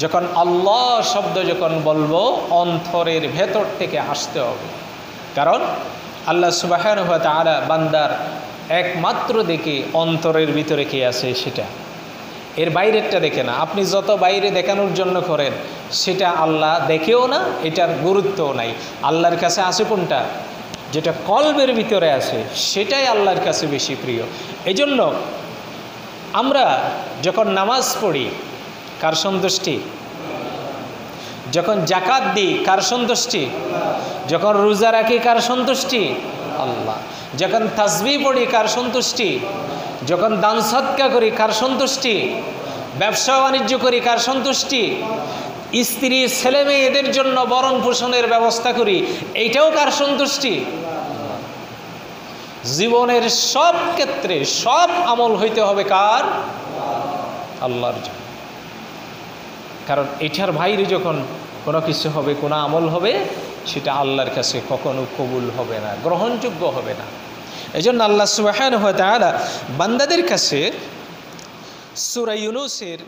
যখন আল্লাহ শব্দ যখন বলবো অন্তরের ভেতর থেকে আসতে হবে। কারণ আল্লাহ সুবহানাহু ওয়া তাআলা বান্দার একমাত্র দেখে অন্তরের ভিতরে কে আছে সেটা, এর বাইরেরটা দেখে না। আপনি যত বাইরে দেখানোর জন্য করেন সেটা আল্লাহ দেখেও না, এটার গুরুত্বও নাই। আল্লাহর কাছে আছে কোনটা? যেটা কলবের ভিতরে আছে সেটাই আল্লাহর কাছে বেশি প্রিয়। এই জন্য আমরা যখন নামাজ পড়ি কার সন্তুষ্টি? যখন জাকাত দিই কার সন্তুষ্টি? যখন রোজা রাখি কার সন্তুষ্টি? আল্লাহ। যখন তাসবিহ পড়ি কার সন্তুষ্টি? যখন দান সদকা করি কার সন্তুষ্টি? ব্যবসা বাণিজ্য করি কার সন্তুষ্টি? স্ত্রী ছেলে মেয়ে এদের জন্য ভরণ পোষণের ব্যবস্থা করি, এইটাও কার সন্তুষ্টি? জীবনের সব ক্ষেত্রে সব আমল হইতে হবে কার? আল্লাহর জন্য। কারণ এটার বাইরে যখন কোনো কিছু হবে, কোনো আমল হবে, সেটা আল্লাহর কাছে কখনো কবুল হবে না, গ্রহণযোগ্য হবে না। এই জন্য আল্লাহ সুবহানাহু ওয়া তাআলা বান্দাদের কাছে সূরা ইউনূসের